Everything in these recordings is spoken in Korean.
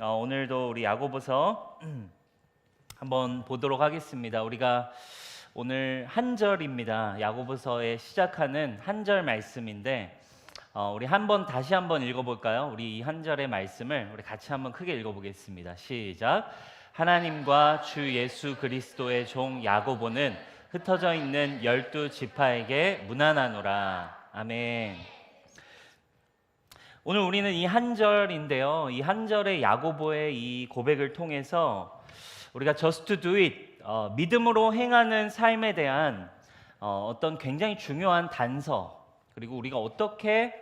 오늘도 우리 야고보서 한번 보도록 하겠습니다. 우리가 오늘 한 절입니다. 야고보서에 시작하는 한 절 말씀인데 우리 다시 한번 읽어볼까요? 우리 이 한 절의 말씀을 우리 같이 한번 크게 읽어보겠습니다. 시작. 하나님과 주 예수 그리스도의 종 야고보는 흩어져 있는 12지파에게 문안하노라. 아멘. 오늘 우리는 이 한 절인데요. 이 한 절의 야고보의 이 고백을 통해서 우리가 just do it, 믿음으로 행하는 삶에 대한 어떤 굉장히 중요한 단서, 그리고 우리가 어떻게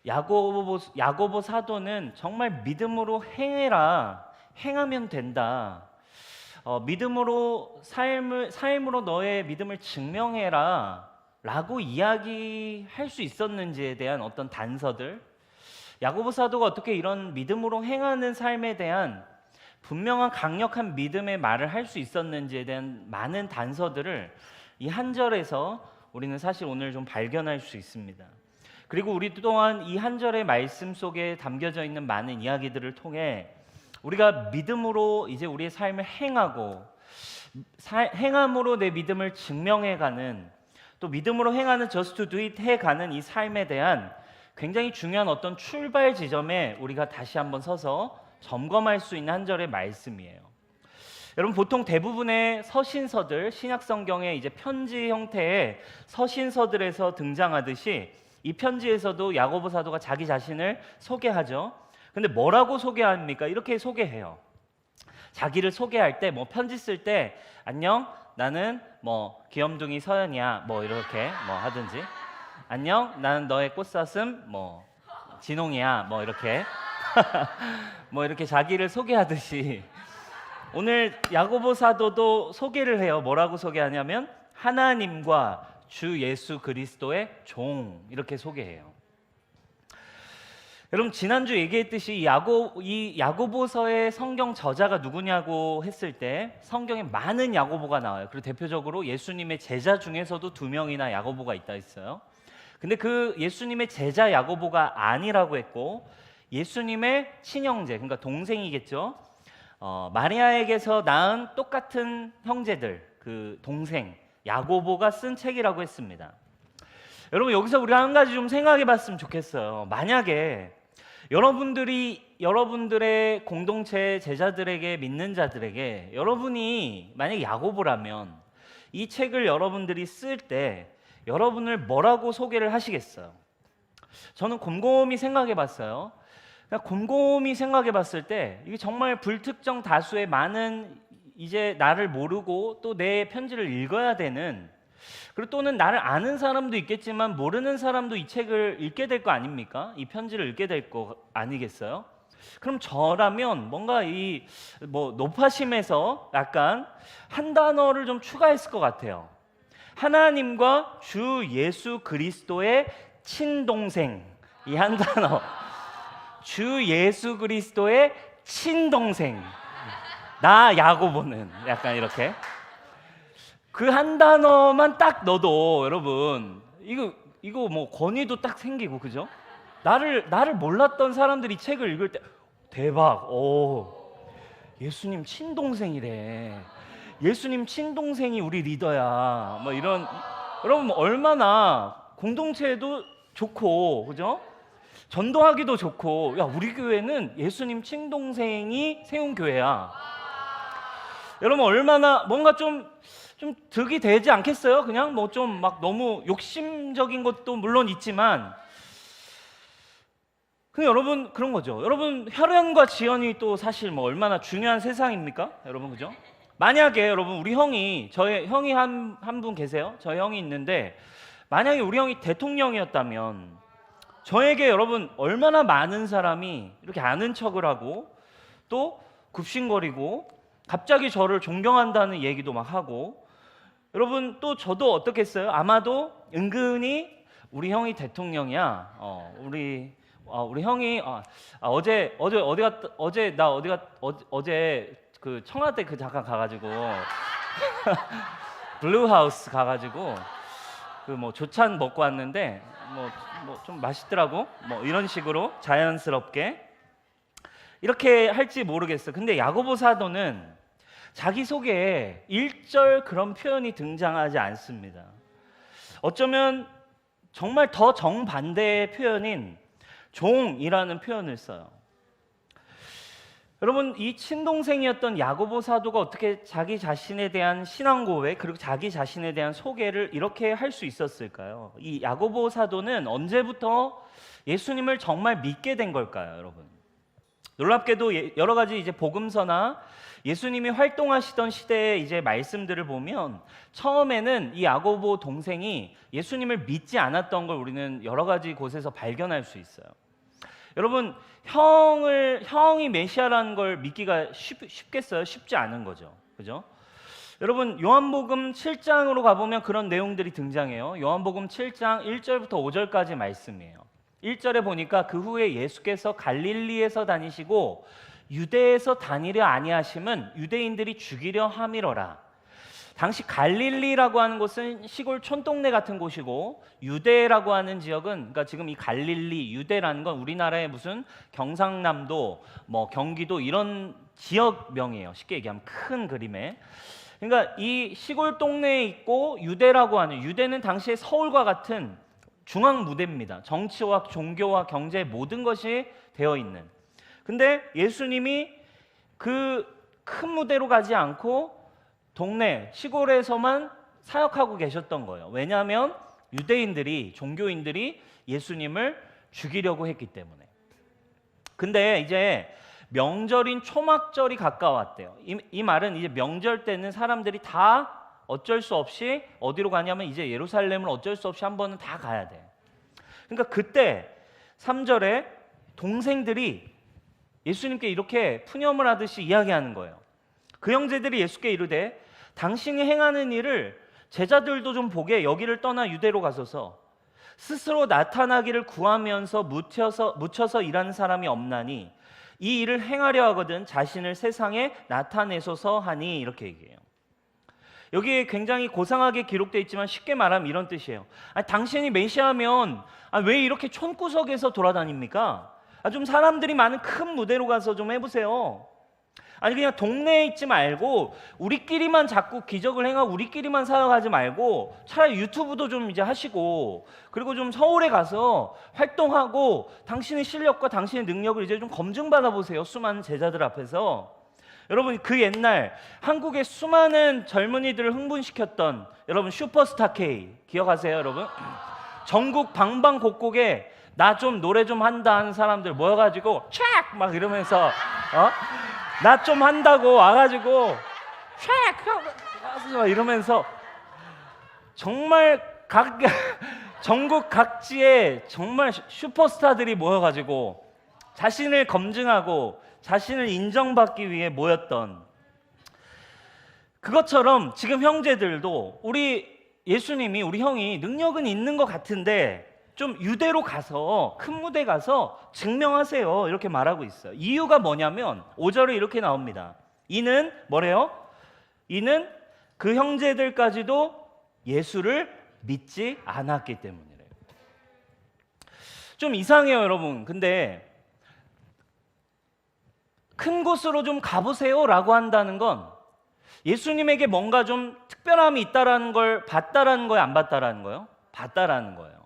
야고보 사도는 정말 믿음으로 행하면 된다. 믿음으로 삶으로 너의 믿음을 증명해라 라고 이야기할 수 있었는지에 대한 어떤 단서들, 야고보 사도가 어떻게 이런 믿음으로 행하는 삶에 대한 분명한 강력한 믿음의 말을 할 수 있었는지에 대한 많은 단서들을 이 한 절에서 우리는 사실 오늘 좀 발견할 수 있습니다. 그리고 우리 또한 이 한 절의 말씀 속에 담겨져 있는 많은 이야기들을 통해 우리가 믿음으로 이제 우리의 삶을 행함으로 내 믿음을 증명해가는, 또 믿음으로 행하는 just do it 해가는 이 삶에 대한 굉장히 중요한 어떤 출발 지점에 우리가 다시 한번 서서 점검할 수 있는 한 절의 말씀이에요. 여러분, 보통 대부분의 서신서들, 신약 성경의 이제 편지 형태의 서신서들에서 등장하듯이 이 편지에서도 야고보 사도가 자기 자신을 소개하죠. 근데 뭐라고 소개합니까? 이렇게 소개해요. 자기를 소개할 때, 편지 쓸 때, 안녕, 나는 귀염둥이 서연이야, 이렇게 하든지, 안녕, 나는 너의 꽃사슴 진홍이야, 이렇게 이렇게 자기를 소개하듯이 오늘 야고보 사도도 소개를 해요. 뭐라고 소개하냐면 하나님과 주 예수 그리스도의 종, 이렇게 소개해요. 여러분, 지난주 얘기했듯이 이 야고보서의 성경 저자가 누구냐고 했을 때 성경에 많은 야고보가 나와요. 그리고 대표적으로 예수님의 제자 중에서도 2명이나 야고보가 있다 했어요. 근데 그 예수님의 제자 야고보가 아니라고 했고, 예수님의 친형제, 그러니까 동생이겠죠. 마리아에게서 낳은 똑같은 형제들, 그 동생 야고보가 쓴 책이라고 했습니다. 여러분, 여기서 우리가 한 가지 좀 생각해 봤으면 좋겠어요. 만약에 여러분들의 공동체 제자들에게, 믿는 자들에게 여러분이 만약에 야고보라면 이 책을 여러분들이 쓸 때 여러분을 뭐라고 소개를 하시겠어요? 저는 곰곰이 생각해 봤어요. 곰곰이 생각해 봤을 때 이게 정말 불특정 다수의 많은 이제 나를 모르고 또 내 편지를 읽어야 되는, 그리고 또는 나를 아는 사람도 있겠지만 모르는 사람도 이 책을 읽게 될 거 아닙니까? 이 편지를 읽게 될 거 아니겠어요? 그럼 저라면 뭔가 노파심에서 약간 한 단어를 좀 추가했을 것 같아요. 하나님과 주 예수 그리스도의 친동생, 이 한 단어. 주 예수 그리스도의 친동생, 나 야고보는, 약간 이렇게 그 한 단어만 딱 넣어도 여러분 이거 권위도 딱 생기고, 그죠? 나를 몰랐던 사람들이 책을 읽을 때 대박, 예수님 친동생이래, 예수님 친동생이 우리 리더야, 이런. 여러분, 얼마나 공동체에도 좋고, 그죠? 전도하기도 좋고, 야, 우리 교회는 예수님 친동생이 세운 교회야. 여러분, 얼마나 뭔가 좀 득이 되지 않겠어요? 그냥 너무 욕심적인 것도 물론 있지만, 근데 여러분, 그런 거죠. 여러분, 혈연과 지연이 또 사실 얼마나 중요한 세상입니까? 여러분, 그죠? 만약에 여러분, 저희 형이 한 분 계세요. 저희 형이 있는데, 만약에 우리 형이 대통령이었다면 저에게 여러분 얼마나 많은 사람이 이렇게 아는 척을 하고 또 굽신거리고 갑자기 저를 존경한다는 얘기도 막 하고, 여러분 또 저도 어떻겠어요? 아마도 은근히 우리 형이 대통령이야. 우리 형이 어제 그 청와대 그 잠깐 가가지고 블루하우스 가가지고 그 조찬 먹고 왔는데 좀 맛있더라고. 이런 식으로 자연스럽게 이렇게 할지 모르겠어. 근데 야고보 사도는 자기 소개에 1절 그런 표현이 등장하지 않습니다. 어쩌면 정말 더 정반대의 표현인 종이라는 표현을 써요. 여러분, 이 친동생이었던 야고보 사도가 어떻게 자기 자신에 대한 신앙 고백 그리고 자기 자신에 대한 소개를 이렇게 할 수 있었을까요? 이 야고보 사도는 언제부터 예수님을 정말 믿게 된 걸까요, 여러분? 놀랍게도 여러 가지 이제 복음서나 예수님이 활동하시던 시대의 이제 말씀들을 보면 처음에는 이 야고보 동생이 예수님을 믿지 않았던 걸 우리는 여러 가지 곳에서 발견할 수 있어요. 여러분, 형이 메시아라는 걸 믿기가 쉽겠어요? 쉽지 않은 거죠. 그죠? 여러분, 요한복음 7장으로 가보면 그런 내용들이 등장해요. 요한복음 7장 1절부터 5절까지 말씀이에요. 1절에 보니까 그 후에 예수께서 갈릴리에서 다니시고 유대에서 다니려 아니하심은 유대인들이 죽이려 함이로라. 당시 갈릴리라고 하는 곳은 시골 촌동네 같은 곳이고 유대라고 하는 지역은, 그러니까 지금 이 갈릴리, 유대라는 건 우리나라의 무슨 경상남도, 뭐 경기도 이런 지역명이에요. 쉽게 얘기하면 큰 그림에. 그러니까 이 시골 동네에 있고 유대라고 하는, 유대는 당시에 서울과 같은 중앙 무대입니다. 정치와 종교와 경제 모든 것이 되어 있는. 근데 예수님이 그 큰 무대로 가지 않고 동네 시골에서만 사역하고 계셨던 거예요. 왜냐하면 유대인들이, 종교인들이 예수님을 죽이려고 했기 때문에. 근데 이제 명절인 초막절이 가까웠대요. 이 말은 이제 명절 때는 사람들이 다 어쩔 수 없이 어디로 가냐면 이제 예루살렘을 어쩔 수 없이 한 번은 다 가야 돼. 그러니까 그때 3절에 동생들이 예수님께 이렇게 푸념을 하듯이 이야기하는 거예요. 그 형제들이 예수께 이르되 당신이 행하는 일을 제자들도 좀 보게 여기를 떠나 유대로 가소서. 스스로 나타나기를 구하면서 묻혀서 일하는 사람이 없나니 이 일을 행하려 하거든 자신을 세상에 나타내소서 하니, 이렇게 얘기해요. 여기에 굉장히 고상하게 기록되어 있지만 쉽게 말하면 이런 뜻이에요. 당신이 메시아면 왜 이렇게 촌구석에서 돌아다닙니까? 좀 사람들이 많은 큰 무대로 가서 좀 해보세요. 아니 그냥 동네에 있지 말고 우리끼리만 자꾸 기적을 행하고 우리끼리만 사역하지 말고 차라리 유튜브도 좀 이제 하시고, 그리고 좀 서울에 가서 활동하고 당신의 실력과 당신의 능력을 이제 좀 검증받아 보세요. 수많은 제자들 앞에서. 여러분, 그 옛날 한국의 수많은 젊은이들을 흥분시켰던 여러분 슈퍼스타 K 기억하세요, 여러분? 전국 방방곡곡에 나 좀 노래 좀 한다 하는 사람들 모여가지고 촥 막 이러면서 나 좀 한다고 와가지고 촥 막 이러면서 정말 전국 각지에 정말 슈퍼스타들이 모여가지고 자신을 검증하고 자신을 인정받기 위해 모였던, 그것처럼 지금 형제들도 우리 예수님이, 우리 형이 능력은 있는 것 같은데 좀 유대로 가서 큰 무대 가서 증명하세요, 이렇게 말하고 있어요. 이유가 뭐냐면 5절에 이렇게 나옵니다. 이는 뭐래요? 이는 그 형제들까지도 예수를 믿지 않았기 때문이래요. 좀 이상해요, 여러분. 근데 큰 곳으로 좀 가보세요 라고 한다는 건 예수님에게 뭔가 좀 특별함이 있다라는 걸 봤다라는 거예요, 안 봤다라는 거예요? 봤다라는 거예요.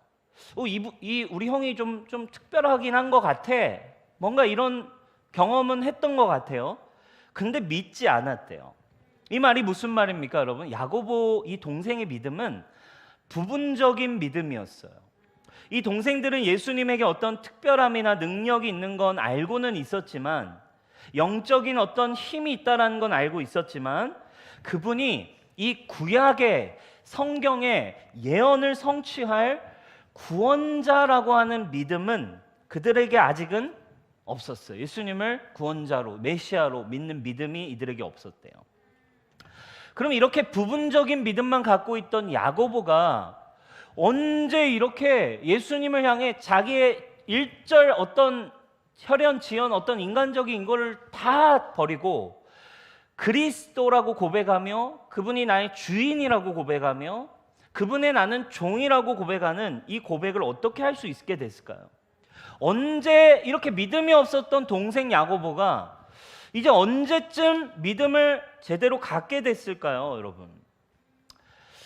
우리 형이 좀 특별하긴 한 것 같아. 뭔가 이런 경험은 했던 것 같아요. 근데 믿지 않았대요. 이 말이 무슨 말입니까, 여러분? 야고보 이 동생의 믿음은 부분적인 믿음이었어요. 이 동생들은 예수님에게 어떤 특별함이나 능력이 있는 건 알고는 있었지만, 영적인 어떤 힘이 있다는 건 알고 있었지만, 그분이 이 구약의 성경의 예언을 성취할 구원자라고 하는 믿음은 그들에게 아직은 없었어요. 예수님을 구원자로, 메시아로 믿는 믿음이 이들에게 없었대요. 그럼 이렇게 부분적인 믿음만 갖고 있던 야고보가 언제 이렇게 예수님을 향해 자기의 일절 어떤 혈연, 지연, 어떤 인간적인 거를 다 버리고 그리스도라고 고백하며 그분이 나의 주인이라고 고백하며 그분의 나는 종이라고 고백하는 이 고백을 어떻게 할 수 있게 됐을까요? 언제 이렇게 믿음이 없었던 동생 야고보가 이제 언제쯤 믿음을 제대로 갖게 됐을까요, 여러분?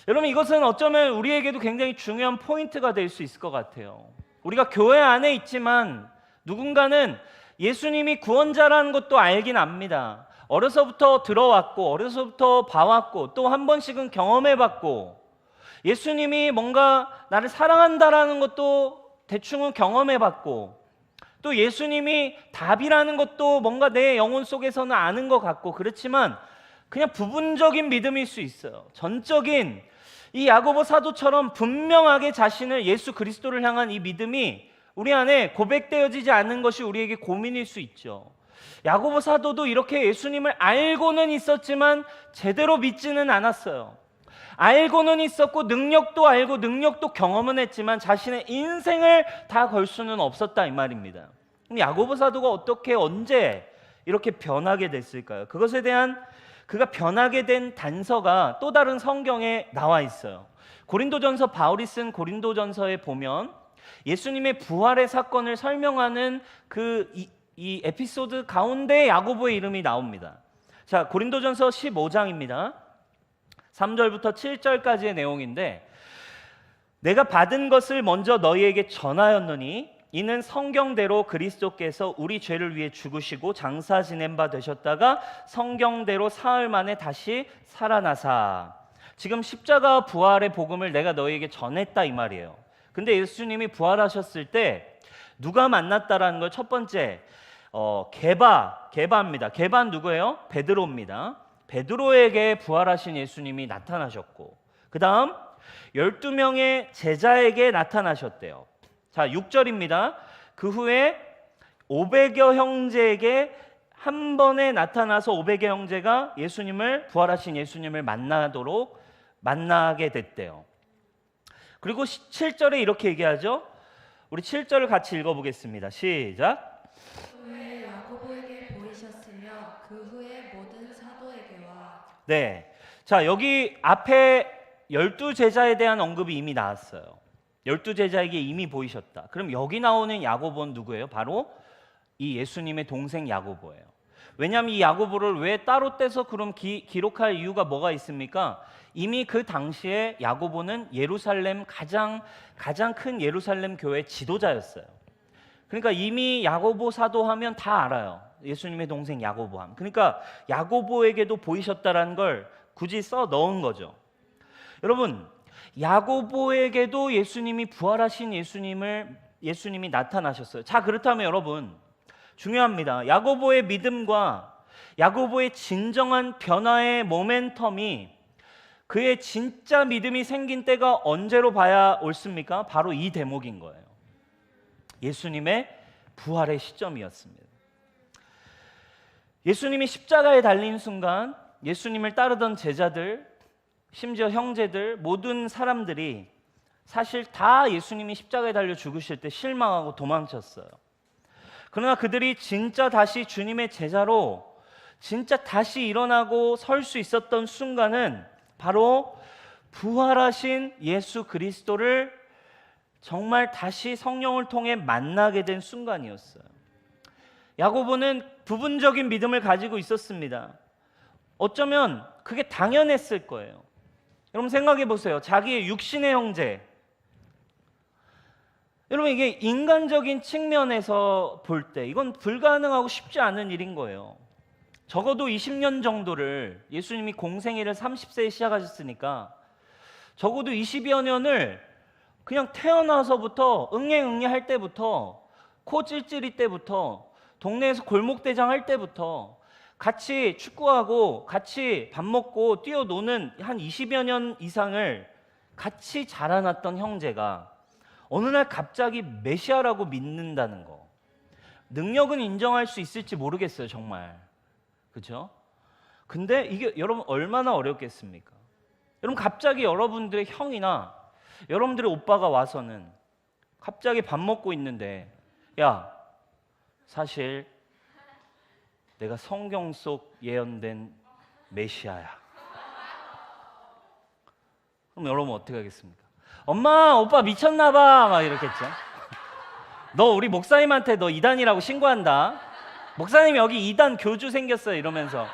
여러분, 이것은 어쩌면 우리에게도 굉장히 중요한 포인트가 될 수 있을 것 같아요. 우리가 교회 안에 있지만 누군가는 예수님이 구원자라는 것도 알긴 압니다. 어려서부터 들어왔고 어려서부터 봐왔고 또 한 번씩은 경험해봤고 예수님이 뭔가 나를 사랑한다라는 것도 대충은 경험해봤고 또 예수님이 답이라는 것도 뭔가 내 영혼 속에서는 아는 것 같고 그렇지만 그냥 부분적인 믿음일 수 있어요. 전적인 이 야고보 사도처럼 분명하게 자신을 예수 그리스도를 향한 이 믿음이 우리 안에 고백되어지지 않는 것이 우리에게 고민일 수 있죠. 야고보 사도도 이렇게 예수님을 알고는 있었지만 제대로 믿지는 않았어요. 알고는 있었고 능력도 알고 능력도 경험은 했지만 자신의 인생을 다 걸 수는 없었다 이 말입니다. 야고보 사도가 어떻게 언제 이렇게 변하게 됐을까요? 그것에 대한 그가 변하게 된 단서가 또 다른 성경에 나와 있어요. 고린도전서, 바울이 쓴 고린도전서에 보면 예수님의 부활의 사건을 설명하는 이 에피소드 가운데 야고보의 이름이 나옵니다. 자, 고린도전서 15장입니다. 3절부터 7절까지의 내용인데, 내가 받은 것을 먼저 너희에게 전하였노니 이는 성경대로 그리스도께서 우리 죄를 위해 죽으시고 장사 지낸 바 되셨다가 성경대로 사흘 만에 다시 살아나사 지금 십자가 부활의 복음을 내가 너희에게 전했다 이 말이에요. 근데 예수님이 부활하셨을 때 누가 만났다라는 걸 첫 번째 게바입니다. 게바는 누구예요? 베드로입니다. 베드로에게 부활하신 예수님이 나타나셨고 그 다음 12명의 제자에게 나타나셨대요. 자, 6절입니다. 그 후에 500여 형제에게 한 번에 나타나서 500여 형제가 부활하신 예수님을 만나게 됐대요. 그리고 7절에 이렇게 얘기하죠. 우리 7절을 같이 읽어보겠습니다. 시작. 그 후에 야고보에게 보이셨으며 그 후에 모든 사도에게와. 네, 자 여기 앞에 12제자에 대한 언급이 이미 나왔어요. 12제자에게 이미 보이셨다. 그럼 여기 나오는 야고보는 누구예요? 바로 이 예수님의 동생 야고보예요. 왜냐하면 이 야고보를 왜 따로 떼서 그럼 기록할 이유가 뭐가 있습니까? 이미 그 당시에 야고보는 예루살렘 가장 큰 예루살렘 교회 지도자였어요. 그러니까 이미 야고보 사도하면 다 알아요. 예수님의 동생 야고보함. 그러니까 야고보에게도 보이셨다라는 걸 굳이 써 넣은 거죠. 여러분, 야고보에게도 예수님이 부활하신 예수님이 나타나셨어요. 자, 그렇다면 여러분 중요합니다. 야고보의 믿음과 야고보의 진정한 변화의 모멘텀이 그의 진짜 믿음이 생긴 때가 언제로 봐야 옳습니까? 바로 이 대목인 거예요. 예수님의 부활의 시점이었습니다. 예수님이 십자가에 달린 순간 예수님을 따르던 제자들, 심지어 형제들, 모든 사람들이 사실 다 예수님이 십자가에 달려 죽으실 때 실망하고 도망쳤어요. 그러나 그들이 진짜 다시 주님의 제자로 진짜 다시 일어나고 설 수 있었던 순간은 바로 부활하신 예수 그리스도를 정말 다시 성령을 통해 만나게 된 순간이었어요. 야고보는 부분적인 믿음을 가지고 있었습니다. 어쩌면 그게 당연했을 거예요. 여러분 생각해 보세요. 자기의 육신의 형제. 여러분 이게 인간적인 측면에서 볼 때 이건 불가능하고 쉽지 않은 일인 거예요. 적어도 20년 정도를 예수님이 공생애를 30세에 시작하셨으니까 적어도 20여 년을 그냥 태어나서부터 응애응애 할 때부터 코 찔찔이 때부터 동네에서 골목대장 할 때부터 같이 축구하고 같이 밥 먹고 뛰어노는 한 20여 년 이상을 같이 자라났던 형제가 어느 날 갑자기 메시아라고 믿는다는 거, 능력은 인정할 수 있을지 모르겠어요 정말. 그렇죠? 근데 이게 여러분 얼마나 어렵겠습니까? 여러분 갑자기 여러분들의 형이나 여러분들의 오빠가 와서는 갑자기 밥 먹고 있는데 야 사실 내가 성경 속 예언된 메시아야. 그럼 여러분 어떻게 하겠습니까? 엄마 오빠 미쳤나 봐 막 이렇겠죠. 너 우리 목사님한테 너 이단이라고 신고한다. 목사님 여기 이단 교주 생겼어요 이러면서.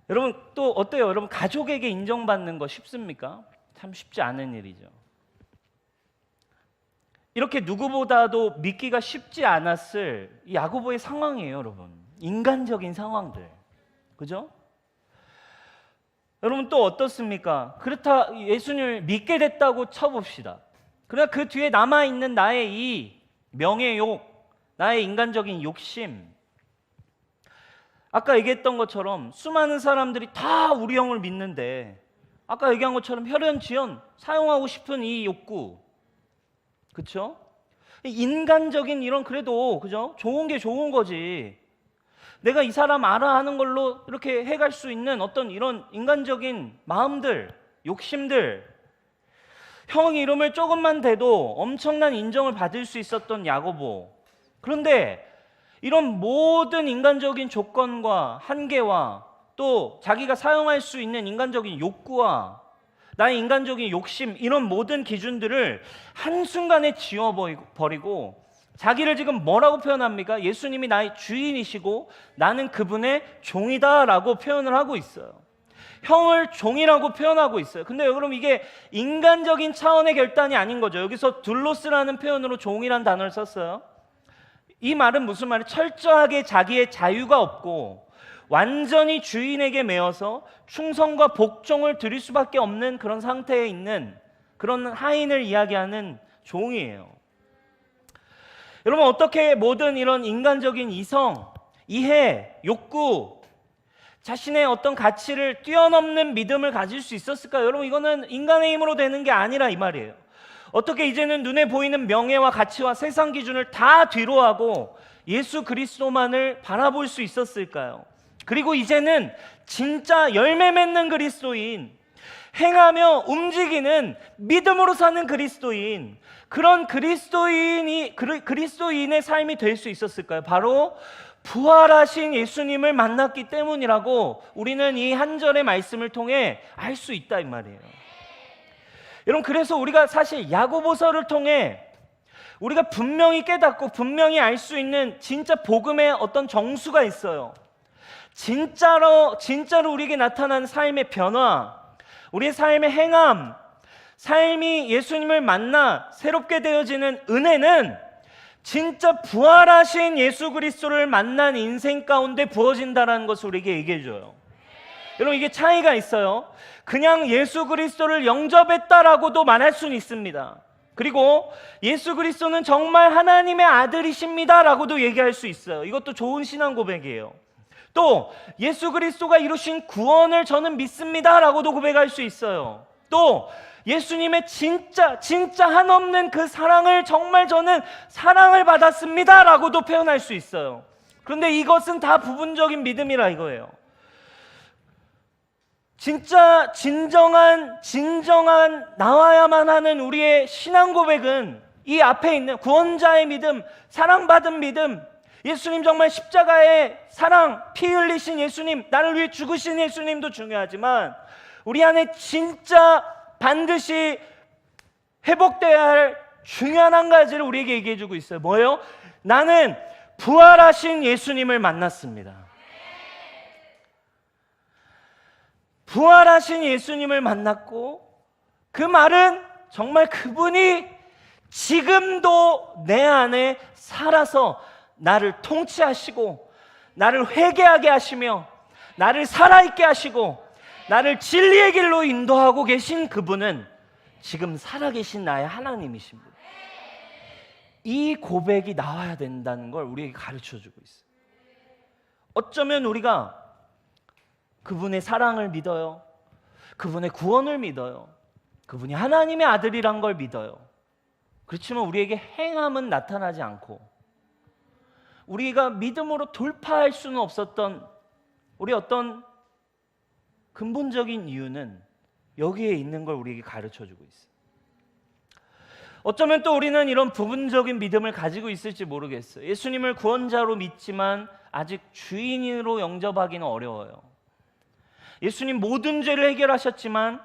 여러분 또 어때요? 여러분 가족에게 인정받는 거 쉽습니까? 참 쉽지 않은 일이죠. 이렇게 누구보다도 믿기가 쉽지 않았을 이 야고보의 상황이에요, 여러분. 인간적인 상황들. 그죠? 여러분 또 어떻습니까? 그렇다 예수님을 믿게 됐다고 쳐봅시다. 그러나 그 뒤에 남아있는 나의 이 명예욕, 나의 인간적인 욕심, 아까 얘기했던 것처럼 수많은 사람들이 다 우리 형을 믿는데 아까 얘기한 것처럼 혈연지연 사용하고 싶은 이 욕구, 그렇죠? 인간적인 이런 그래도 그죠? 좋은 게 좋은 거지. 내가 이 사람 알아 하는 걸로 이렇게 해갈 수 있는 어떤 이런 인간적인 마음들, 욕심들. 형 이름을 조금만 대도 엄청난 인정을 받을 수 있었던 야고보. 그런데 이런 모든 인간적인 조건과 한계와 또 자기가 사용할 수 있는 인간적인 욕구와 나의 인간적인 욕심, 이런 모든 기준들을 한순간에 지워버리고 자기를 지금 뭐라고 표현합니까? 예수님이 나의 주인이시고 나는 그분의 종이다라고 표현을 하고 있어요. 형을 종이라고 표현하고 있어요. 근데 여러분 이게 인간적인 차원의 결단이 아닌 거죠. 여기서 둘로스라는 표현으로 종이란 단어를 썼어요. 이 말은 무슨 말이에요? 철저하게 자기의 자유가 없고 완전히 주인에게 매여서 충성과 복종을 드릴 수밖에 없는 그런 상태에 있는 그런 하인을 이야기하는 종이에요. 여러분 어떻게 모든 이런 인간적인 이성, 이해, 욕구, 자신의 어떤 가치를 뛰어넘는 믿음을 가질 수 있었을까요? 여러분 이거는 인간의 힘으로 되는 게 아니라 이 말이에요. 어떻게 이제는 눈에 보이는 명예와 가치와 세상 기준을 다 뒤로하고 예수 그리스도만을 바라볼 수 있었을까요? 그리고 이제는 진짜 열매 맺는 그리스도인, 행하며 움직이는 믿음으로 사는 그리스도인, 그런 그리스도인의 삶이 될 수 있었을까요? 바로 부활하신 예수님을 만났기 때문이라고 우리는 이 한 절의 말씀을 통해 알 수 있다 이 말이에요. 여러분 그래서 우리가 사실 야고보서를 통해 우리가 분명히 깨닫고 분명히 알 수 있는 진짜 복음의 어떤 정수가 있어요. 진짜로 우리에게 나타난 삶의 변화, 우리의 삶의 행함, 삶이 예수님을 만나 새롭게 되어지는 은혜는 진짜 부활하신 예수 그리스도를 만난 인생 가운데 부어진다는 것을 우리에게 얘기해줘요. 여러분 이게 차이가 있어요. 그냥 예수 그리스도를 영접했다라고도 말할 수는 있습니다. 그리고 예수 그리스도는 정말 하나님의 아들이십니다 라고도 얘기할 수 있어요. 이것도 좋은 신앙 고백이에요. 또 예수 그리스도가 이루신 구원을 저는 믿습니다 라고도 고백할 수 있어요. 또 예수님의 진짜 한없는 그 사랑을 정말 저는 사랑을 받았습니다 라고도 표현할 수 있어요. 그런데 이것은 다 부분적인 믿음이라 이거예요. 진짜 진정한 나와야만 하는 우리의 신앙 고백은 이 앞에 있는 구원자의 믿음, 사랑받은 믿음, 예수님 정말 십자가의 사랑, 피 흘리신 예수님, 나를 위해 죽으신 예수님도 중요하지만 우리 안에 진짜 반드시 회복돼야 할 중요한 한 가지를 우리에게 얘기해 주고 있어요. 뭐예요? 나는 부활하신 예수님을 만났습니다. 부활하신 예수님을 만났고 그 말은 정말 그분이 지금도 내 안에 살아서 나를 통치하시고 나를 회개하게 하시며 나를 살아있게 하시고 나를 진리의 길로 인도하고 계신 그분은 지금 살아계신 나의 하나님이십니다. 이 고백이 나와야 된다는 걸 우리에게 가르쳐주고 있어요. 어쩌면 우리가 그분의 사랑을 믿어요. 그분의 구원을 믿어요. 그분이 하나님의 아들이란 걸 믿어요. 그렇지만 우리에게 행함은 나타나지 않고 우리가 믿음으로 돌파할 수는 없었던 우리 어떤 근본적인 이유는 여기에 있는 걸 우리에게 가르쳐주고 있어요. 어쩌면 또 우리는 이런 부분적인 믿음을 가지고 있을지 모르겠어요. 예수님을 구원자로 믿지만 아직 주인으로 영접하기는 어려워요. 예수님 모든 죄를 해결하셨지만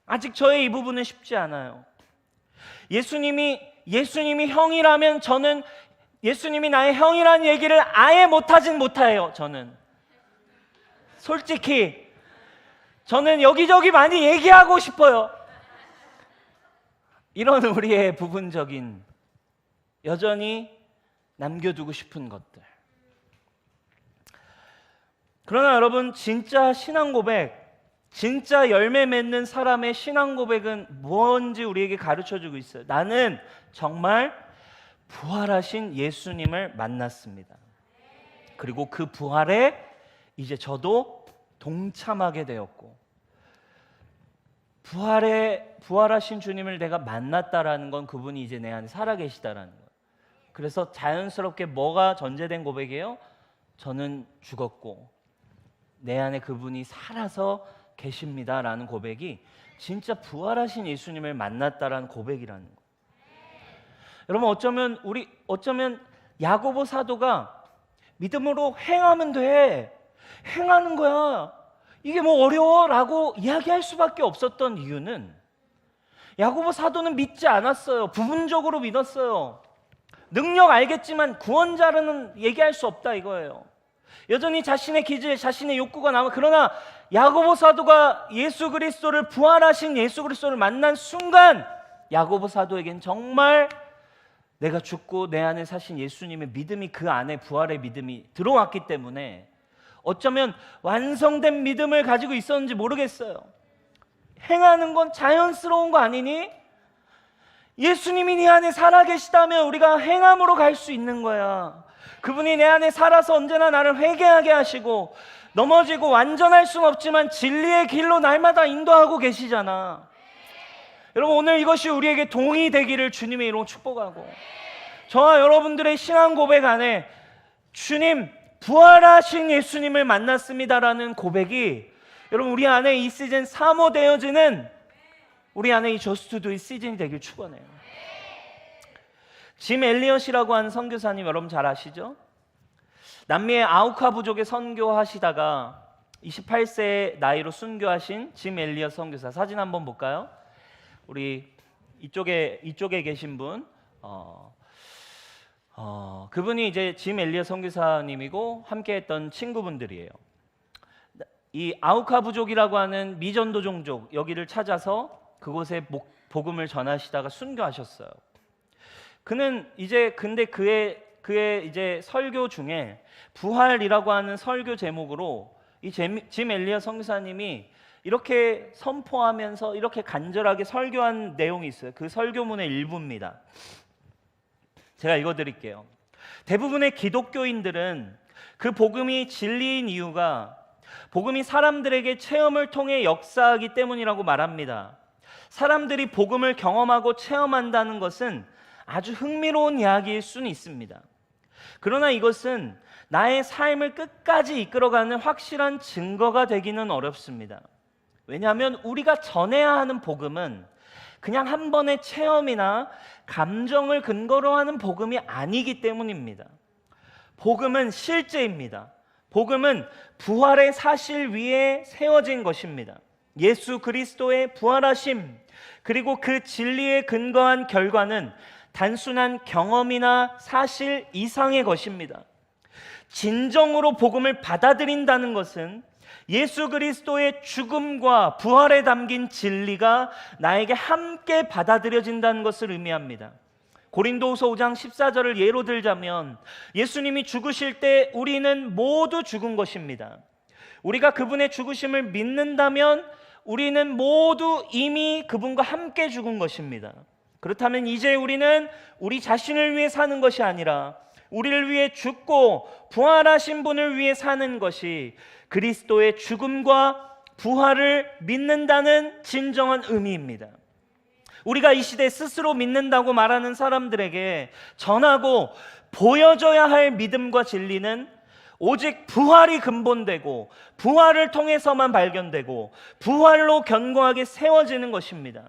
아직 저의 이 부분은 쉽지 않아요. 예수님이 예수님이 형이라면 저는 예수님이 나의 형이라는 얘기를 아예 못하진 못해요. 저는 솔직히 저는 여기저기 많이 얘기하고 싶어요. 이런 우리의 부분적인 여전히 남겨두고 싶은 것들. 그러나 여러분, 진짜 신앙 고백, 진짜 열매 맺는 사람의 신앙 고백은 뭔지 우리에게 가르쳐주고 있어요. 나는 정말 부활하신 예수님을 만났습니다. 그리고 그 부활에 이제 저도 동참하게 되었고, 부활하신 주님을 내가 만났다라는 건 그분이 이제 내 안에 살아계시다라는 거예요. 그래서 자연스럽게 뭐가 전제된 고백이에요? 저는 죽었고 내 안에 그분이 살아서 계십니다라는 고백이 진짜 부활하신 예수님을 만났다라는 고백이라는 거예요. 여러분, 어쩌면 야고보 사도가 믿음으로 행하면 돼, 행하는 거야, 이게 뭐 어려워라고 이야기할 수밖에 없었던 이유는 야고보 사도는 믿지 않았어요. 부분적으로 믿었어요. 능력 알겠지만 구원자로는 얘기할 수 없다 이거예요. 여전히 자신의 기질, 자신의 욕구가 남아. 그러나 야고보 사도가 예수 그리스도를, 부활하신 예수 그리스도를 만난 순간 야고보 사도에겐 정말 내가 죽고 내 안에 사신 예수님의 믿음이, 그 안에 부활의 믿음이 들어왔기 때문에 어쩌면 완성된 믿음을 가지고 있었는지 모르겠어요. 행하는 건 자연스러운 거 아니니? 예수님이 네 안에 살아계시다면 우리가 행함으로 갈 수 있는 거야. 그분이 내 안에 살아서 언제나 나를 회개하게 하시고, 넘어지고 완전할 수는 없지만 진리의 길로 날마다 인도하고 계시잖아. 여러분, 오늘 이것이 우리에게 동의 되기를 주님의 이름으로 축복하고, 저와 여러분들의 신앙 고백 안에 주님, 부활하신 예수님을 만났습니다라는 고백이 여러분 우리 안에 이 시즌 사모되어지는, 우리 안에 이 저스트 두의 시즌이 되길 축원해요. 짐 엘리엇이라고 하는 선교사님 여러분 잘 아시죠? 남미의 아우카 부족에 선교하시다가 28세 나이로 순교하신 짐 엘리엇 선교사, 사진 한번 볼까요? 우리 이쪽에 계신 분, 그분이 이제 짐 엘리엇 선교사님이고 함께했던 친구분들이에요. 이 아우카 부족이라고 하는 미전도 종족, 여기를 찾아서 그곳에 복음을 전하시다가 순교하셨어요. 그는 이제 근데 그의 이제 설교 중에 부활이라고 하는 설교 제목으로 이 짐 엘리엇 선교사님이 이렇게 선포하면서 이렇게 간절하게 설교한 내용이 있어요. 그 설교문의 일부입니다. 제가 읽어드릴게요. 대부분의 기독교인들은 그 복음이 진리인 이유가 복음이 사람들에게 체험을 통해 역사하기 때문이라고 말합니다. 사람들이 복음을 경험하고 체험한다는 것은 아주 흥미로운 이야기일 수는 있습니다. 그러나 이것은 나의 삶을 끝까지 이끌어가는 확실한 증거가 되기는 어렵습니다. 왜냐하면 우리가 전해야 하는 복음은 그냥 한 번의 체험이나 감정을 근거로 하는 복음이 아니기 때문입니다. 복음은 실제입니다. 복음은 부활의 사실 위에 세워진 것입니다. 예수 그리스도의 부활하심, 그리고 그 진리에 근거한 결과는 단순한 경험이나 사실 이상의 것입니다. 진정으로 복음을 받아들인다는 것은 예수 그리스도의 죽음과 부활에 담긴 진리가 나에게 함께 받아들여진다는 것을 의미합니다. 고린도후서 5장 14절을 예로 들자면 예수님이 죽으실 때 우리는 모두 죽은 것입니다. 우리가 그분의 죽으심을 믿는다면 우리는 모두 이미 그분과 함께 죽은 것입니다. 그렇다면 이제 우리는 우리 자신을 위해 사는 것이 아니라 우리를 위해 죽고 부활하신 분을 위해 사는 것이 그리스도의 죽음과 부활을 믿는다는 진정한 의미입니다. 우리가 이 시대에 스스로 믿는다고 말하는 사람들에게 전하고 보여줘야 할 믿음과 진리는 오직 부활이 근본되고 부활을 통해서만 발견되고 부활로 견고하게 세워지는 것입니다.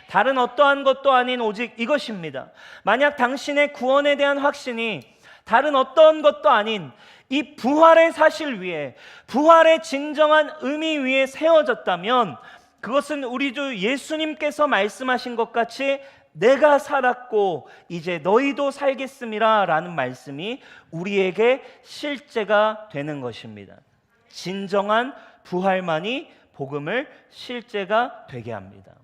다른 어떠한 것도 아닌 오직 이것입니다. 만약 당신의 구원에 대한 확신이 다른 어떤 것도 아닌 이 부활의 사실 위에, 부활의 진정한 의미 위에 세워졌다면 그것은 우리 주 예수님께서 말씀하신 것 같이 내가 살았고 이제 너희도 살겠음이라 라는 말씀이 우리에게 실제가 되는 것입니다. 진정한 부활만이 복음을 실제가 되게 합니다.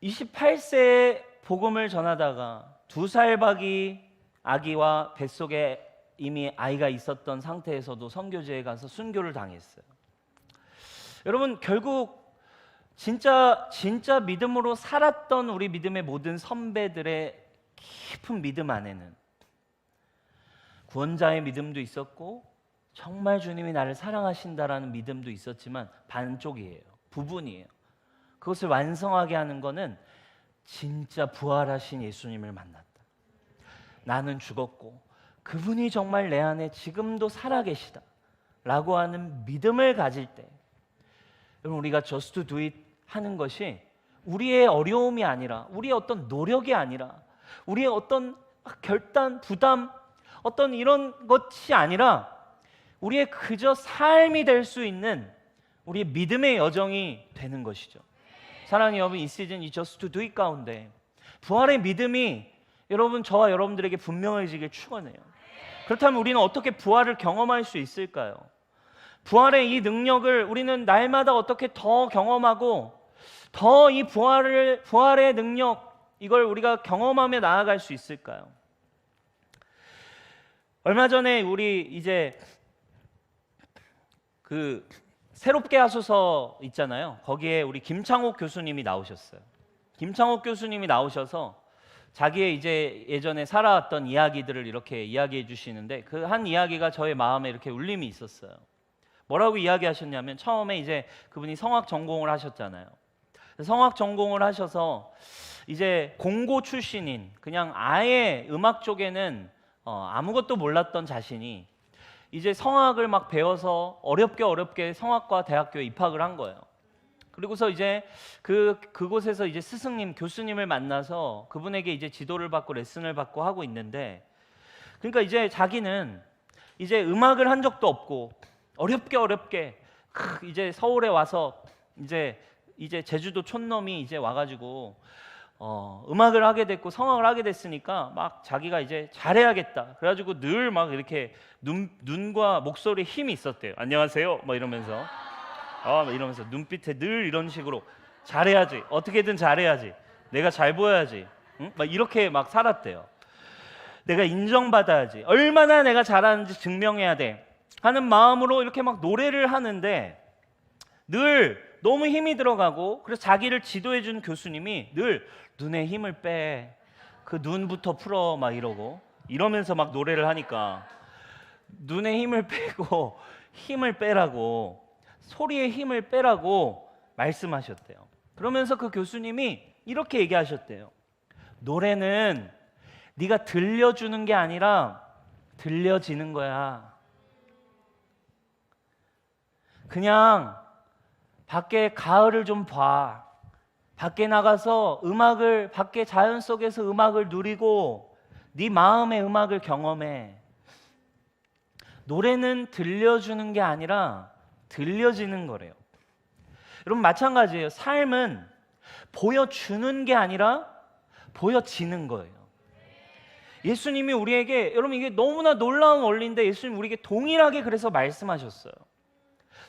28세에 복음을 전하다가 2살 박이 아기와 뱃속에 이미 아이가 있었던 상태에서도 선교지에 가서 순교를 당했어요. 여러분, 결국 진짜 믿음으로 살았던 우리 믿음의 모든 선배들의 깊은 믿음 안에는 구원자의 믿음도 있었고 정말 주님이 나를 사랑하신다라는 믿음도 있었지만 반쪽이에요. 부분이에요. 그것을 완성하게 하는 것은 진짜 부활하신 예수님을 만났다. 나는 죽었고 그분이 정말 내 안에 지금도 살아계시다 라고 하는 믿음을 가질 때, 여러분, 우리가 just do it 하는 것이 우리의 어려움이 아니라, 우리의 어떤 노력이 아니라, 우리의 어떤 결단, 부담, 어떤 이런 것이 아니라 우리의 그저 삶이 될 수 있는 우리의 믿음의 여정이 되는 것이죠. 사랑하는 여러분, 이 시즌 이 just do it 가운데 부활의 믿음이 여러분, 저와 여러분들에게 분명해지길 축원해요. 그렇다면 우리는 어떻게 부활을 경험할 수 있을까요? 부활의 이 능력을 우리는 날마다 어떻게 더 경험하고 더 이 부활의 능력, 이걸 우리가 경험하며 나아갈 수 있을까요? 얼마 전에 우리 이제 그 새롭게 하소서 있잖아요. 거기에 우리 김창옥 교수님이 나오셨어요. 김창옥 교수님이 나오셔서 자기의 이제 예전에 살아왔던 이야기들을 이렇게 이야기해 주시는데, 그 한 이야기가 저의 마음에 이렇게 울림이 있었어요. 뭐라고 이야기하셨냐면, 처음에 이제 그분이 성악 전공을 하셨잖아요. 성악 전공을 하셔서 이제 공고 출신인, 그냥 아예 음악 쪽에는 아무것도 몰랐던 자신이 이제 성악을 막 배워서 어렵게 성악과 대학교에 입학을 한 거예요. 그리고서 이제 그곳에서 이제 스승님, 교수님을 만나서 그분에게 이제 지도를 받고 레슨을 받고 하고 있는데, 그러니까 이제 자기는 이제 음악을 한 적도 없고 어렵게 이제 서울에 와서 이제 제주도 촌놈이 이제 와가지고 음악을 하게 됐고 성악을 하게 됐으니까 막 자기가 이제 잘해야겠다. 그래가지고 늘 막 이렇게 눈과 목소리에 힘이 있었대요. 안녕하세요, 뭐 이러면서 이러면서 눈빛에 늘 이런 식으로 잘해야지, 어떻게든 잘해야지, 내가 잘 보여야지, 응? 막 이렇게 막 살았대요. 내가 인정받아야지, 얼마나 내가 잘하는지 증명해야 돼 하는 마음으로 이렇게 막 노래를 하는데 늘 너무 힘이 들어가고, 그래서 자기를 지도해 준 교수님이 늘 눈에 힘을 빼, 그 눈부터 풀어 막 이러면서 막 노래를 하니까 눈에 힘을 빼고 힘을 빼라고, 소리에 힘을 빼라고 말씀하셨대요. 그러면서 그 교수님이 이렇게 얘기하셨대요. 노래는 네가 들려주는 게 아니라 들려지는 거야. 그냥 밖에 가을을 좀 봐. 밖에 나가서 밖에 자연 속에서 음악을 누리고 네 마음의 음악을 경험해. 노래는 들려주는 게 아니라 들려지는 거래요. 여러분, 마찬가지예요. 삶은 보여주는 게 아니라 보여지는 거예요. 예수님이 우리에게, 여러분, 이게 너무나 놀라운 원리인데 예수님이 우리에게 동일하게 그래서 말씀하셨어요.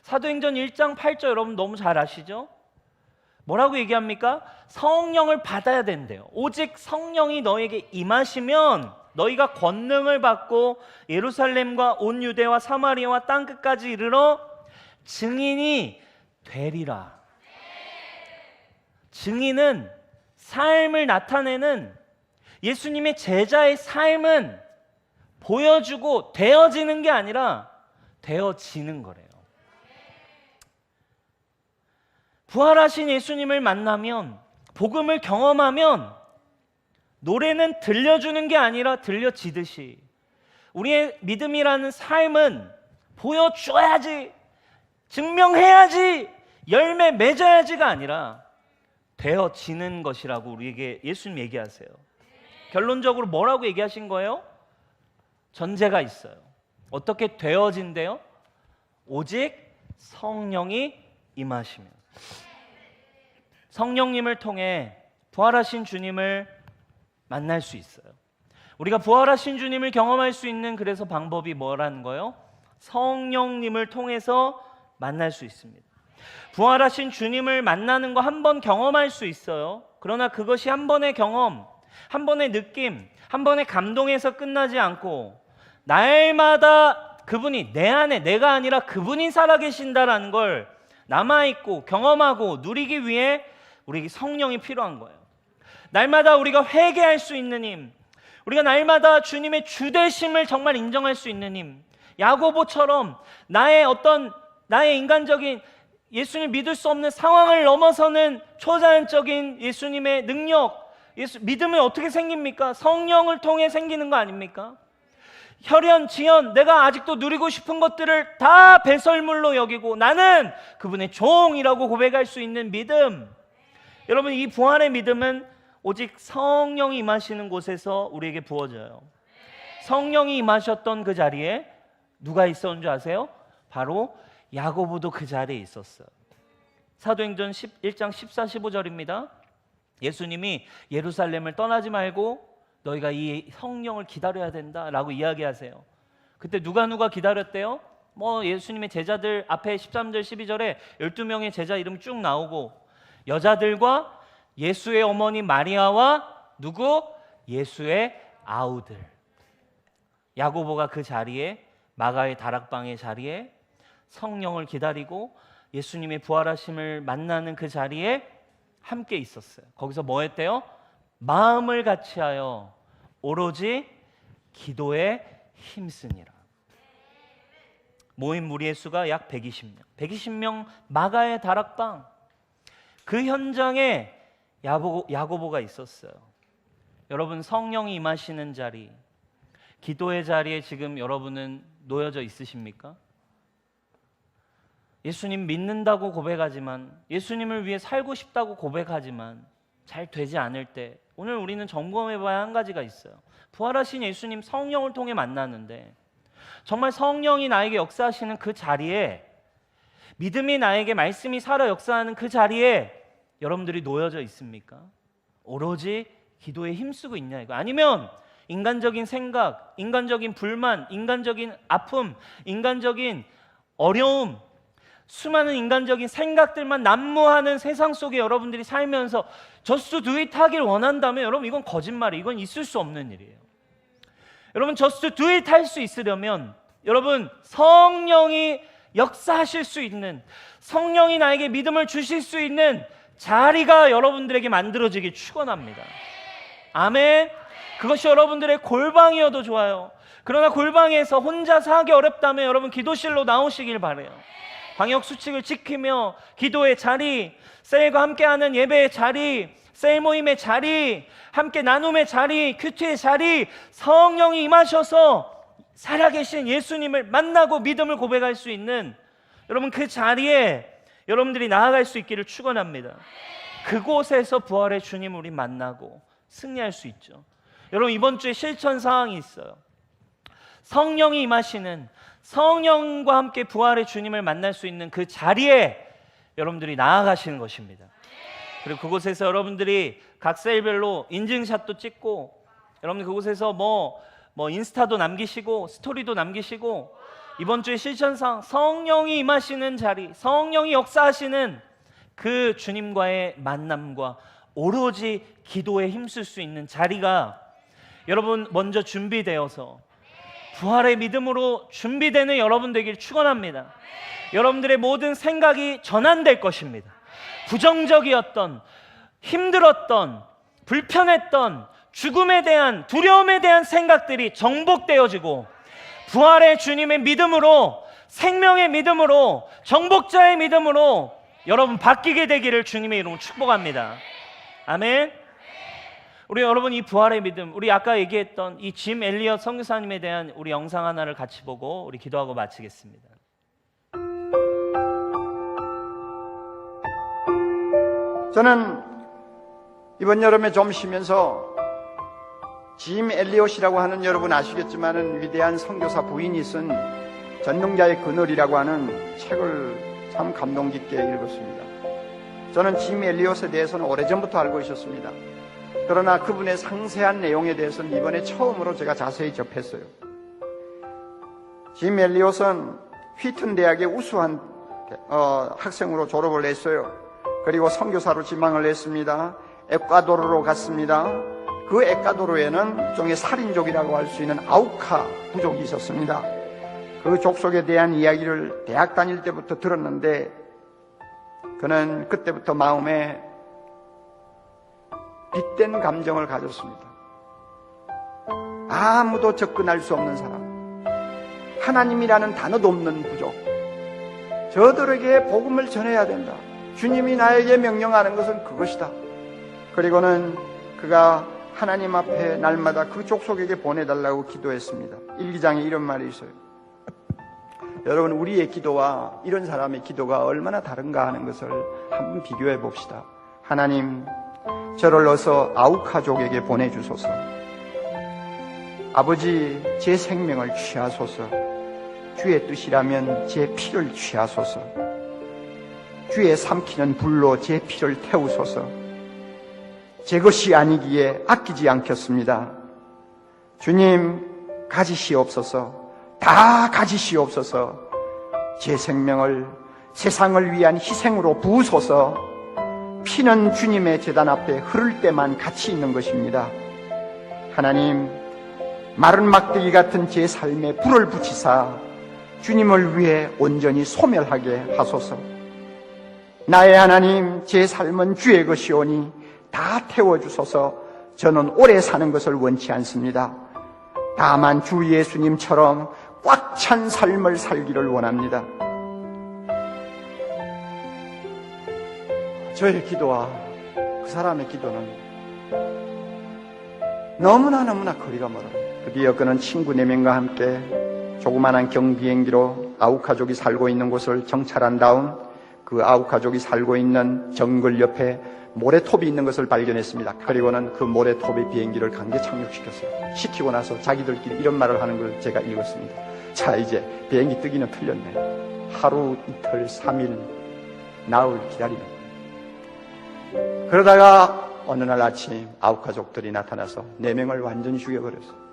사도행전 1장 8절 여러분 너무 잘 아시죠? 뭐라고 얘기합니까? 성령을 받아야 된대요. 오직 성령이 너에게 임하시면 너희가 권능을 받고 예루살렘과 온 유대와 사마리아와 땅끝까지 이르러 증인이 되리라. 증인은, 삶을 나타내는 예수님의 제자의 삶은 보여주고 되어지는 게 아니라 되어지는 거래요. 부활하신 예수님을 만나면, 복음을 경험하면 노래는 들려주는 게 아니라 들려지듯이 우리의 믿음이라는 삶은 보여줘야지, 증명해야지, 열매 맺어야지가 아니라 되어지는 것이라고 우리에게 예수님 얘기하세요. 결론적으로 뭐라고 얘기하신 거예요? 전제가 있어요. 어떻게 되어진대요? 오직 성령이 임하시면. 성령님을 통해 부활하신 주님을 만날 수 있어요. 우리가 부활하신 주님을 경험할 수 있는 그래서 방법이 뭐라는 거예요? 성령님을 통해서 만날 수 있습니다. 부활하신 주님을 만나는 거 한 번 경험할 수 있어요. 그러나 그것이 한 번의 경험, 한 번의 느낌, 한 번의 감동에서 끝나지 않고 날마다 그분이 내 안에 내가 아니라 그분이 살아계신다라는 걸 남아있고 경험하고 누리기 위해 우리에게 성령이 필요한 거예요. 날마다 우리가 회개할 수 있는 힘, 우리가 날마다 주님의 주되심을 정말 인정할 수 있는 힘, 야고보처럼 나의 인간적인 예수님 믿을 수 없는 상황을 넘어서는 초자연적인 예수님의 능력, 믿음이 어떻게 생깁니까? 성령을 통해 생기는 거 아닙니까? 혈연, 지연, 내가 아직도 누리고 싶은 것들을 다 배설물로 여기고 나는 그분의 종이라고 고백할 수 있는 믿음. 여러분, 이 부활의 믿음은 오직 성령이 임하시는 곳에서 우리에게 부어져요. 성령이 임하셨던 그 자리에 누가 있었는 줄 아세요? 바로 야고보도 그 자리에 있었어요. 사도행전 1장 14, 15절입니다. 예수님이 예루살렘을 떠나지 말고 너희가 이 성령을 기다려야 된다라고 이야기하세요. 그때 누가 기다렸대요? 예수님의 제자들 앞에 13절 12절에 12명의 제자 이름 쭉 나오고 여자들과 예수의 어머니 마리아와 누구? 예수의 아우들. 야고보가 그 자리에 마가의 다락방의 자리에 성령을 기다리고 예수님의 부활하심을 만나는 그 자리에 함께 있었어요. 거기서 뭐 했대요? 마음을 같이하여 오로지 기도에 힘쓰니라. 모인 무리의 수가 약 120명 마가의 다락방, 그 현장에 야고보가 있었어요. 여러분, 성령이 임하시는 자리, 기도의 자리에 지금 여러분은 놓여져 있으십니까? 예수님 믿는다고 고백하지만, 예수님을 위해 살고 싶다고 고백하지만 잘 되지 않을 때 오늘 우리는 점검해봐야 한 가지가 있어요. 부활하신 예수님 성령을 통해 만나는데 정말 성령이 나에게 역사하시는 그 자리에, 믿음이 나에게 말씀이 살아 역사하는 그 자리에 여러분들이 놓여져 있습니까? 오로지 기도에 힘쓰고 있냐 이거. 아니면 인간적인 생각, 인간적인 불만, 인간적인 아픔, 인간적인 어려움, 수많은 인간적인 생각들만 난무하는 세상 속에 여러분들이 살면서 just do it 하길 원한다면 여러분 이건 거짓말이에요. 이건 있을 수 없는 일이에요. 여러분 just do it 할 수 있으려면 여러분 성령이 역사하실 수 있는, 성령이 나에게 믿음을 주실 수 있는 자리가 여러분들에게 만들어지길 축원합니다. 아멘. 그것이 여러분들의 골방이어도 좋아요. 그러나 골방에서 혼자서 하기 어렵다면 여러분 기도실로 나오시길 바라요. 방역 수칙을 지키며 기도의 자리, 셀과 함께하는 예배의 자리, 셀 모임의 자리, 함께 나눔의 자리, 큐티의 자리, 성령이 임하셔서 살아계신 예수님을 만나고 믿음을 고백할 수 있는 여러분 그 자리에 여러분들이 나아갈 수 있기를 축원합니다. 그곳에서 부활의 주님을 우리 만나고 승리할 수 있죠. 여러분 이번 주에 실천 사항이 있어요. 성령이 임하시는, 성령과 함께 부활의 주님을 만날 수 있는 그 자리에 여러분들이 나아가시는 것입니다. 그리고 그곳에서 여러분들이 각 셀별로 인증샷도 찍고, 여러분들 그곳에서 뭐 인스타도 남기시고 스토리도 남기시고, 이번 주의 실천상 성령이 임하시는 자리, 성령이 역사하시는 그 주님과의 만남과 오로지 기도에 힘쓸 수 있는 자리가 여러분 먼저 준비되어서 부활의 믿음으로 준비되는 여러분 되길 축원합니다. 여러분들의 모든 생각이 전환될 것입니다. 부정적이었던, 힘들었던, 불편했던 죽음에 대한, 두려움에 대한 생각들이 정복되어지고 부활의 주님의 믿음으로, 생명의 믿음으로, 정복자의 믿음으로 여러분 바뀌게 되기를 주님의 이름으로 축복합니다. 아멘. 우리 여러분 이 부활의 믿음, 우리 아까 얘기했던 이 짐 엘리엇 선교사님에 대한 우리 영상 하나를 같이 보고 우리 기도하고 마치겠습니다. 저는 이번 여름에 좀 쉬면서 짐 엘리엇이라고 하는, 여러분 아시겠지만은 위대한 선교사 부인이 쓴 전능자의 그늘이라고 하는 책을 참 감동 깊게 읽었습니다. 저는 짐 엘리엇에 대해서는 오래전부터 알고 있었습니다. 그러나 그분의 상세한 내용에 대해서는 이번에 처음으로 제가 자세히 접했어요. 짐 엘리엇은 휘튼 대학의 우수한 학생으로 졸업을 했어요. 그리고 선교사로 지망을 했습니다. 에콰도르로 갔습니다. 그 에콰도르에는 일종의 살인족이라고 할 수 있는 아우카 부족이 있었습니다. 그 족속에 대한 이야기를 대학 다닐 때부터 들었는데 그는 그때부터 마음에 빗댄 감정을 가졌습니다. 아무도 접근할 수 없는 사람, 하나님이라는 단어도 없는 부족, 저들에게 복음을 전해야 된다. 주님이 나에게 명령하는 것은 그것이다. 그리고는 그가 하나님 앞에 날마다 그 족속에게 보내달라고 기도했습니다. 일기장에 이런 말이 있어요. 여러분, 우리의 기도와 이런 사람의 기도가 얼마나 다른가 하는 것을 한번 비교해 봅시다. 하나님, 저를 어서 아우카족에게 보내주소서. 아버지, 제 생명을 취하소서. 주의 뜻이라면 제 피를 취하소서. 주의 삼키는 불로 제 피를 태우소서. 제 것이 아니기에 아끼지 않겠습니다. 주님, 가지시옵소서. 다 가지시옵소서. 제 생명을 세상을 위한 희생으로 부으소서. 피는 주님의 제단 앞에 흐를 때만 가치 있는 것입니다. 하나님, 마른 막대기 같은 제 삶에 불을 붙이사 주님을 위해 온전히 소멸하게 하소서. 나의 하나님, 제 삶은 주의 것이오니 다 태워주소서. 저는 오래 사는 것을 원치 않습니다. 다만 주 예수님처럼 꽉 찬 삶을 살기를 원합니다. 저의 기도와 그 사람의 기도는 너무나 거리가 멀어요. 드디어 그는 친구 4명과 함께 조그만한 경비행기로 아우카족이 살고 있는 곳을 정찰한 다음 그 아우카족이 살고 있는 정글 옆에 모래톱이 있는 것을 발견했습니다. 그리고는 그 모래톱의 비행기를 강제 착륙시켰어요. 시키고 나서 자기들끼리 이런 말을 하는 걸 제가 읽었습니다. 자, 이제 비행기 뜨기는 틀렸네. 하루, 이틀, 3일, 나흘 기다리는 거예요. 그러다가 어느 날 아침 아우카족들이 나타나서 4명을 완전히 죽여버렸어요.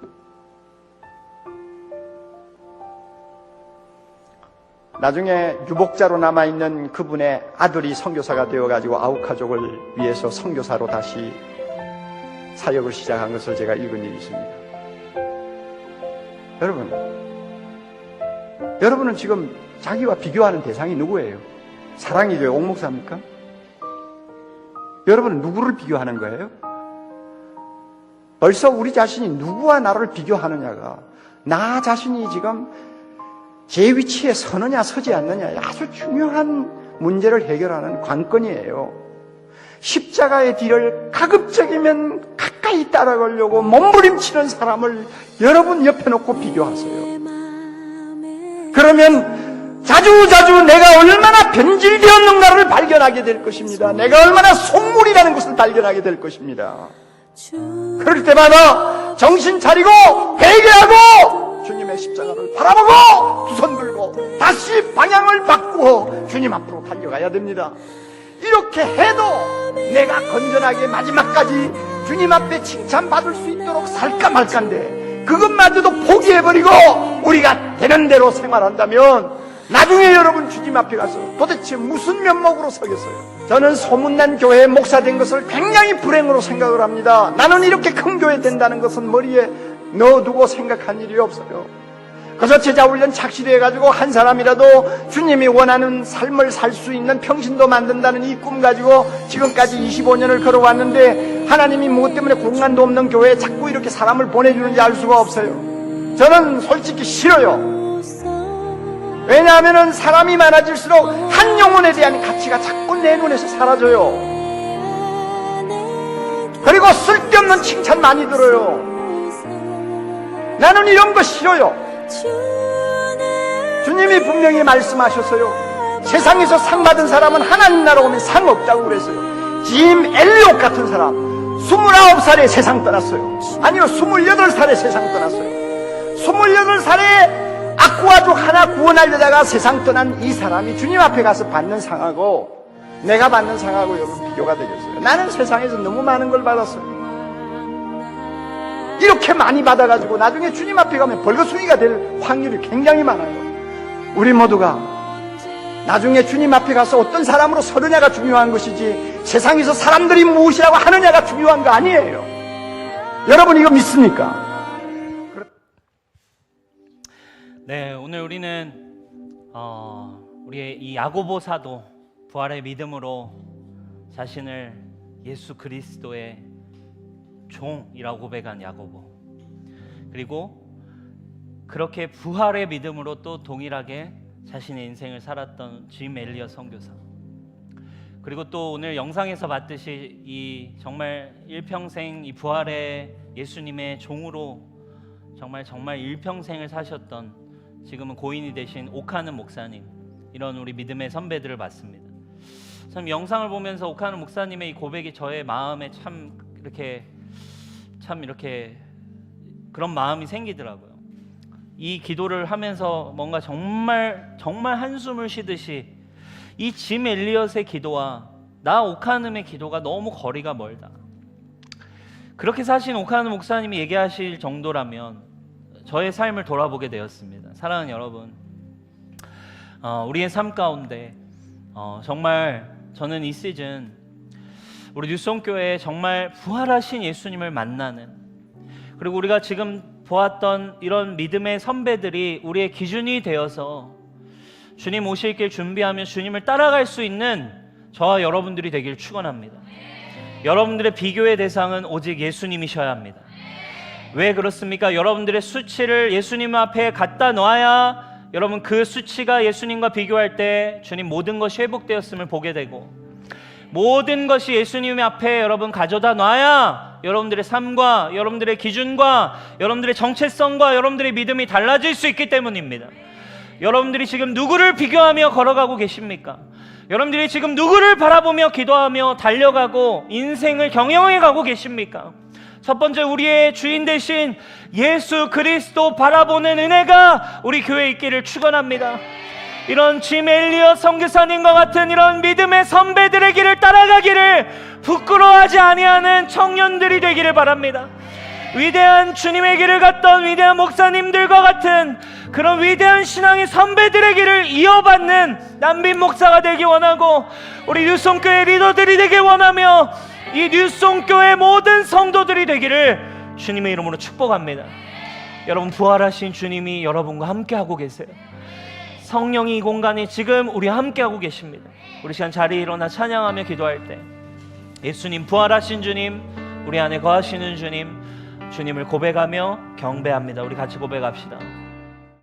나중에 유복자로 남아있는 그분의 아들이 선교사가 되어가지고 아우카족을 위해서 선교사로 다시 사역을 시작한 것을 제가 읽은 일이 있습니다. 여러분은 지금 자기와 비교하는 대상이 누구예요? 사랑의 교회 옥목사입니까? 여러분은 누구를 비교하는 거예요? 벌써 우리 자신이 누구와 나를 비교하느냐가 나 자신이 지금 제 위치에 서느냐 서지 않느냐 아주 중요한 문제를 해결하는 관건이에요. 십자가의 뒤를 가급적이면 가까이 따라가려고 몸부림치는 사람을 여러분 옆에 놓고 비교하세요. 그러면 자주 내가 얼마나 변질되었는가를 발견하게 될 것입니다. 내가 얼마나 속물이라는 것을 발견하게 될 것입니다. 그럴 때마다 정신 차리고 회개하고 주님의 십자가를 바라보고 두 손 들고 다시 방향을 바꾸어 주님 앞으로 달려가야 됩니다. 이렇게 해도 내가 건전하게 마지막까지 주님 앞에 칭찬받을 수 있도록 살까 말까인데 그것마저도 포기해버리고 우리가 되는 대로 생활한다면 나중에 여러분 주님 앞에 가서 도대체 무슨 면목으로 서겠어요? 저는 소문난 교회에 목사 된 것을 굉장히 불행으로 생각을 합니다. 나는 이렇게 큰 교회 된다는 것은 머리에 넣어두고 생각한 일이 없어요. 그래서 제자훈련 착실해가지고 한 사람이라도 주님이 원하는 삶을 살 수 있는 평신도 만든다는 이 꿈 가지고 지금까지 25년을 걸어왔는데 하나님이 무엇 때문에 공간도 없는 교회에 자꾸 이렇게 사람을 보내주는지 알 수가 없어요. 저는 솔직히 싫어요. 왜냐하면 사람이 많아질수록 한 영혼에 대한 가치가 자꾸 내 눈에서 사라져요. 그리고 쓸데없는 칭찬 많이 들어요. 나는 이런 거 싫어요. 주님이 분명히 말씀하셨어요. 세상에서 상 받은 사람은 하나님 나라 오면 상 없다고 그랬어요. 짐 엘리엇 같은 사람 29살에 세상 떠났어요. 아니요, 28살에 세상 떠났어요. 28살에 아쿠아족 하나 구원하려다가 세상 떠난 이 사람이 주님 앞에 가서 받는 상하고 내가 받는 상하고 여러분 비교가 되겠어요? 나는 세상에서 너무 많은 걸 받았어요. 이렇게 많이 받아가지고 나중에 주님 앞에 가면 벌거숭이가 될 확률이 굉장히 많아요. 우리 모두가 나중에 주님 앞에 가서 어떤 사람으로 서느냐가 중요한 것이지 세상에서 사람들이 무엇이라고 하느냐가 중요한 거 아니에요. 여러분 이거 믿습니까? 네, 오늘 우리는 우리의 이 야고보 사도 부활의 믿음으로 자신을 예수 그리스도의 종이라고 고백한 야고보, 그리고 그렇게 부활의 믿음으로 또 동일하게 자신의 인생을 살았던 짐 엘리엇 선교사, 그리고 또 오늘 영상에서 봤듯이 이 정말 일평생 이 부활의 예수님의 종으로 정말 일평생을 사셨던 지금은 고인이 되신 오카는 목사님, 이런 우리 믿음의 선배들을 봤습니다. 참 영상을 보면서 오카는 목사님의 이 고백이 저의 마음에 참 이렇게 그런 마음이 생기더라고요. 이 기도를 하면서 뭔가 정말 한숨을 쉬듯이 이 짐 엘리엇의 기도와 나 오카는의 기도가 너무 거리가 멀다. 그렇게 사신 오카는 목사님이 얘기하실 정도라면 저의 삶을 돌아보게 되었습니다. 사랑하는 여러분, 우리의 삶 가운데 정말 저는 이 시즌 우리 뉴송교회에 정말 부활하신 예수님을 만나는, 그리고 우리가 지금 보았던 이런 믿음의 선배들이 우리의 기준이 되어서 주님 오실 길 준비하며 주님을 따라갈 수 있는 저와 여러분들이 되길 축원합니다. 여러분들의 비교의 대상은 오직 예수님이셔야 합니다. 왜 그렇습니까? 여러분들의 수치를 예수님 앞에 갖다 놔야 여러분 그 수치가 예수님과 비교할 때 주님 모든 것이 회복되었음을 보게 되고, 모든 것이 예수님 앞에 여러분 가져다 놔야 여러분들의 삶과 여러분들의 기준과 여러분들의 정체성과 여러분들의 믿음이 달라질 수 있기 때문입니다. 여러분들이 지금 누구를 비교하며 걸어가고 계십니까? 여러분들이 지금 누구를 바라보며 기도하며 달려가고 인생을 경영해 가고 계십니까? 첫 번째, 우리의 주인 되신 예수 그리스도 바라보는 은혜가 우리 교회에 있기를 축원합니다. 이런 짐 엘리엇 선교사님과 같은 이런 믿음의 선배들의 길을 따라가기를 부끄러워하지 아니하는 청년들이 되기를 바랍니다. 위대한 주님의 길을 갔던 위대한 목사님들과 같은 그런 위대한 신앙의 선배들의 길을 이어받는 남빈 목사가 되기 원하고, 우리 뉴송교회 리더들이 되길 원하며 이 뉴송교회 모든 성도들이 되기를 주님의 이름으로 축복합니다. 여러분, 부활하신 주님이 여러분과 함께하고 계세요. 성령이 이 공간에 지금 우리 함께하고 계십니다. 우리 시간 자리에 일어나 찬양하며 기도할 때 예수님, 부활하신 주님, 우리 안에 거하시는 주님, 주님을 고백하며 경배합니다. 우리 같이 고백합시다.